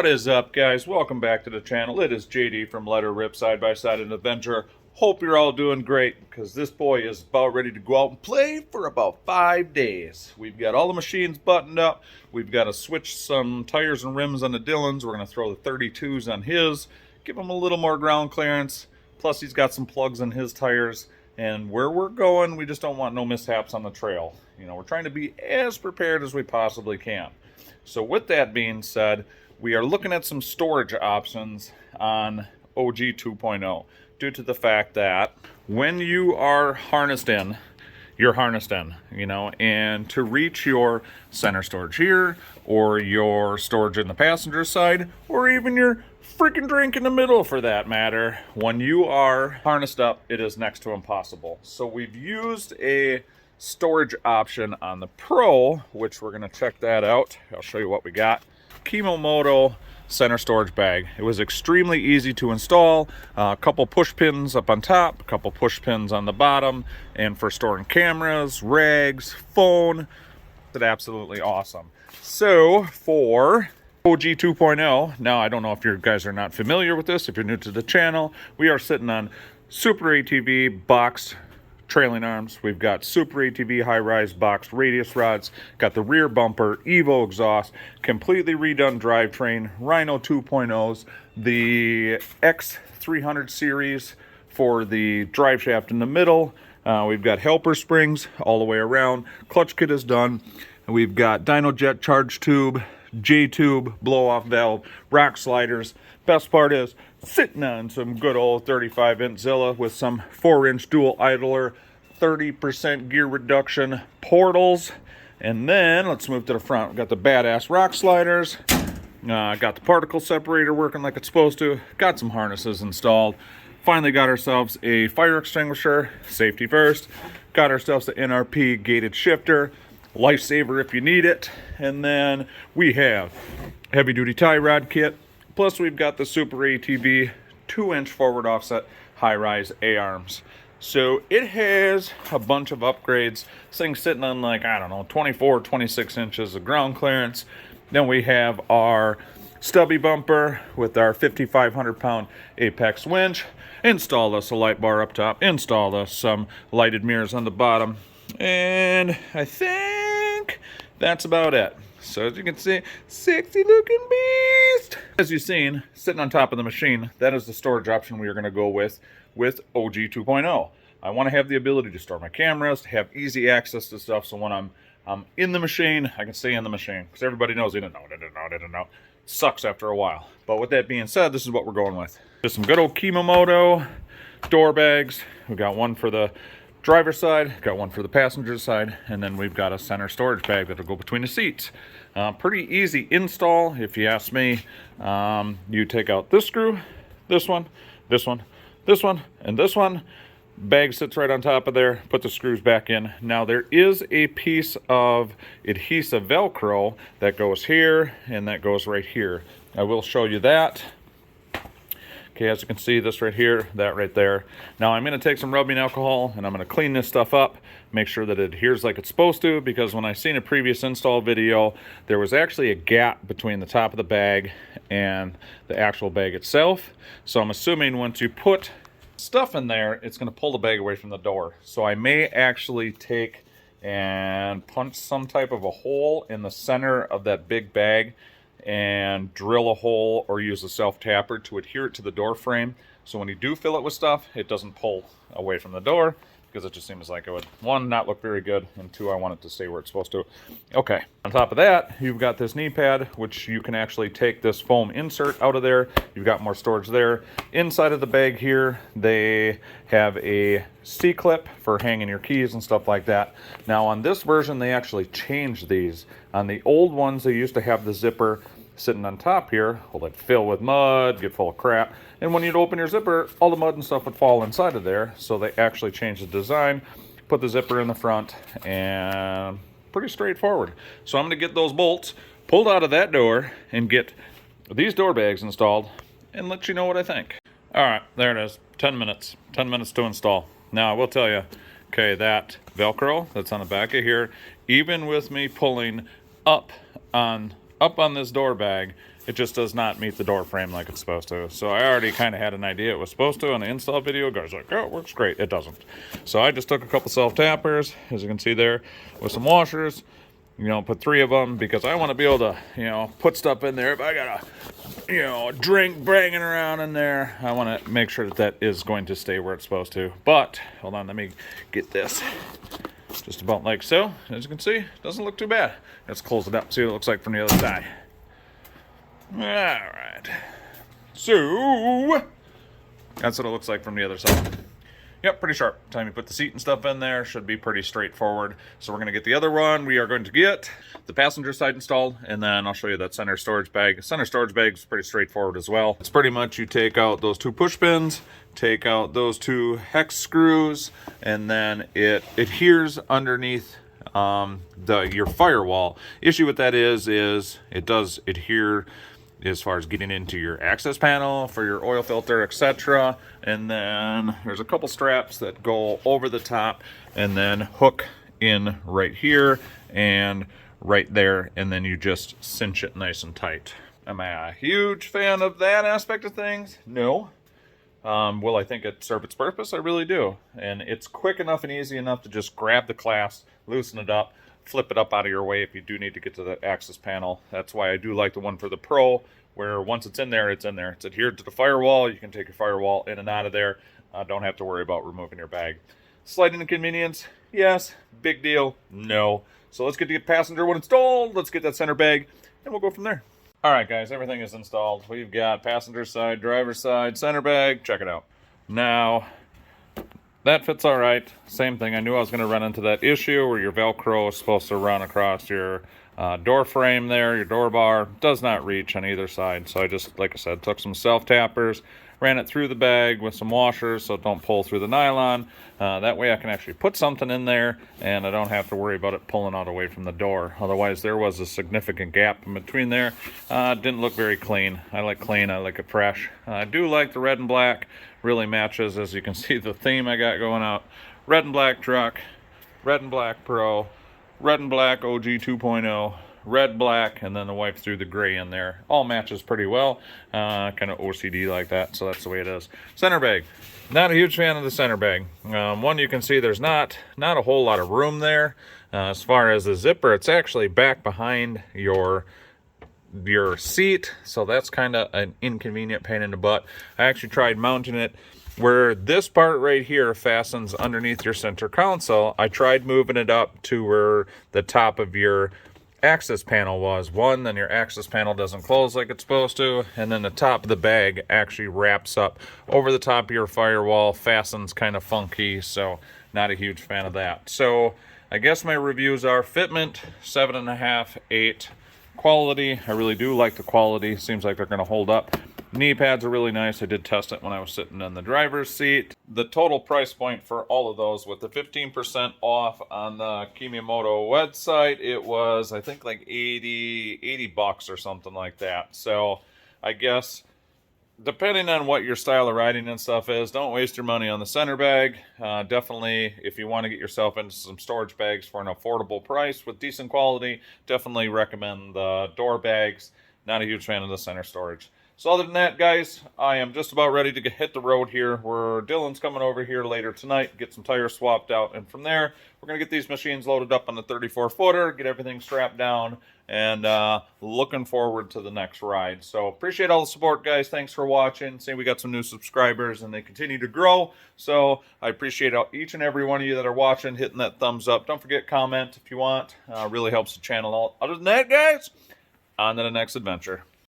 What is up, guys? Welcome back to the channel. It is JD from Let Her Rip Side by Side and Adventure. Hope you're all doing great, because this boy is about ready to go out and play for about 5 days. We've got all the machines buttoned up. We've got to switch some tires and rims on the Dillons. We're going to throw the 32s on his, give him a little more ground clearance. Plus, he's got some plugs in his tires. And where we're going, we just don't want no mishaps on the trail. You know, we're trying to be as prepared as we possibly can. So with that being said, we are looking at some storage options on OG 2.0 due to the fact that when you are harnessed in, you're harnessed in, you know, and to reach your center storage here, or your storage in the passenger side, or even your freaking drink in the middle for that matter, when you are harnessed up, it is next to impossible. So we've used a storage option on the Pro, which we're going to check that out. I'll show you what we got. Kemimoto center storage bag. It was extremely easy to install. A couple push pins up on top, a couple push pins on the bottom, and for storing cameras, rags, phone. It's absolutely awesome. So for OG 2.0, now I don't know if you guys are not familiar with this, if you're new to the channel, we are sitting on Super ATV boxed trailing arms. We've got Super ATV high-rise boxed radius rods, got the rear bumper, Evo exhaust, completely redone drivetrain, Rhino 2.0s, the X300 series for the drive shaft in the middle. We've got helper springs all the way around. Clutch kit is done. We've got dyno jet charge tube, J-tube, blow-off valve, rock sliders. Best part is sitting on some good old 35-inch Zilla with some 4-inch dual idler, 30% gear reduction portals. And then let's move to the front. We've got the badass rock sliders. Got the particle separator working like it's supposed to. Got some harnesses installed. Finally got ourselves a fire extinguisher, safety first. Got ourselves the NRP gated shifter, lifesaver if you need it. And then we have heavy duty tie rod kit. Plus we've got the Super ATV 2-inch forward offset high-rise A-arms. So it has a bunch of upgrades. This thing's sitting on like, I don't know, 24, 26 inches of ground clearance. Then we have our stubby bumper with our 5,500 pound Apex winch. Installed us a light bar up top. Installed us some lighted mirrors on the bottom. And I think that's about it. So as you can see, sexy looking beast. As you've seen, sitting on top of the machine, that is the storage option we are going to go with OG 2.0. I want to have the ability to store my cameras, to have easy access to stuff, so when I'm in the machine, I can stay in the machine. Because everybody knows, I didn't know. It sucks after a while. But with that being said, this is what we're going with. Just some good old Kemimoto door bags. We got one for the driver's side, got one for the passenger side, and then we've got a center storage bag that'll go between the seats. Pretty easy install, if you ask me. You take out this screw, this one, this one, this one, and this one. Bag sits right on top of there. Put the screws back in. Now there is a piece of adhesive Velcro that goes here and that goes right here. I will show you that. Okay, as you can see, this right here, that right there. Now I'm going to take some rubbing alcohol and I'm going to clean this stuff up, make sure that it adheres like it's supposed to, because when I seen a previous install video, there was actually a gap between the top of the bag and the actual bag itself. So I'm assuming once you put stuff in there, it's going to pull the bag away from the door. So I may actually take and punch some type of a hole in the center of that big bag and drill a hole or use a self-tapper to adhere it to the door frame, so when you do fill it with stuff, it doesn't pull away from the door, because it just seems like it would, one, not look very good, and two, I want it to stay where it's supposed to. Okay, on top of that, you've got this knee pad, which you can actually take this foam insert out of there. You've got more storage there. Inside of the bag here, they have a C-clip for hanging your keys and stuff like that. Now on this version, they actually changed these. On the old ones, they used to have the zipper sitting on top here. Well, it'd fill with mud, get full of crap. And when you'd open your zipper, all the mud and stuff would fall inside of there. So they actually changed the design, put the zipper in the front, and pretty straightforward. So I'm going to get those bolts pulled out of that door and get these door bags installed and let you know what I think. All right, there it is. 10 minutes. 10 minutes to install. Now, I will tell you, okay, that Velcro that's on the back of here, even with me pulling up on up on this door bag, it just does not meet the door frame like it's supposed to. So I already kind of had an idea it was supposed to on the install video. Guys like, oh, it works great. It doesn't. So I just took a couple self-tappers, as you can see there, with some washers. You know, put 3 of them because I want to be able to, you know, put stuff in there. If I got a, you know, drink banging around in there, I want to make sure that that is going to stay where it's supposed to. But, hold on, let me get this. Just about like so. As you can see, doesn't look too bad. Let's close it up, see what it looks like from the other side. Alright. So, that's what it looks like from the other side. Yep, pretty sharp. Time you put the seat and stuff in there, should be pretty straightforward. So we're going to get the other one. We are going to get the passenger side installed, and then I'll show you that center storage bag. The center storage bag is pretty straightforward as well. It's pretty much you take out those 2 push pins, take out those 2 hex screws, and then it adheres underneath your firewall. Issue with that is it does adhere as far as getting into your access panel for your oil filter, etc. And then there's a couple straps that go over the top and then hook in right here and right there, and then you just cinch it nice and tight. Am I a huge fan of that aspect of things? No. Will I think it serve its purpose? I really do. And it's quick enough and easy enough to just grab the clasp, loosen it up, flip it up out of your way if you do need to get to the access panel. That's why I do like the one for the Pro, where once it's in there, it's in there. It's adhered to the firewall. You can take your firewall in and out of there. Don't have to worry about removing your bag. Slight inconvenience? Yes. Big deal? No. So let's get the passenger one installed. Let's get that center bag, and we'll go from there. All right, guys, everything is installed. We've got passenger side, driver side, center bag. Check it out. Now, that fits all right. Same thing. I knew I was going to run into that issue where your Velcro is supposed to run across your door frame there. Your door bar does not reach on either side. So I just, like I said, took some self-tappers, ran it through the bag with some washers so it don't pull through the nylon. That way I can actually put something in there and I don't have to worry about it pulling out away from the door. Otherwise, there was a significant gap in between there. Didn't look very clean. I like clean. I like it fresh. I do like the red and black. Really matches, as you can see, the theme I got going out. Red and black truck, red and black Pro, red and black OG 2.0, red, black, and then the wipe through the gray in there. All matches pretty well. Kind of OCD like that, so that's the way it is. Center bag. Not a huge fan of the center bag. One, you can see there's not a whole lot of room there. As far as the zipper, it's actually back behind your seat, so that's kind of an inconvenient pain in the butt. I actually tried mounting it where this part right here fastens underneath your center console. I tried moving it up to where the top of your access panel was. One, then your access panel doesn't close like it's supposed to, and then the top of the bag actually wraps up over the top of your firewall, fastens kind of funky, so not a huge fan of that. So I guess my reviews are fitment 7.5, 8. Quality, I really do like the quality. Seems like they're going to hold up. Knee pads are really nice. I did test it when I was sitting in the driver's seat. The total price point for all of those, with the 15% off on the Kemimoto website, it was, I think, like 80 bucks or something like that. So I guess depending on what your style of riding and stuff is, don't waste your money on the center bag. Definitely, if you want to get yourself into some storage bags for an affordable price with decent quality, definitely recommend the door bags. Not a huge fan of the center storage. So other than that, guys, I am just about ready to hit the road here, where Dylan's coming over here later tonight, get some tires swapped out, and from there, we're going to get these machines loaded up on the 34-footer, get everything strapped down, and looking forward to the next ride. So appreciate all the support, guys. Thanks for watching. See, we got some new subscribers, and they continue to grow. So I appreciate each and every one of you that are watching, hitting that thumbs up. Don't forget, comment if you want. Really helps the channel out. Other than that, guys, on to the next adventure.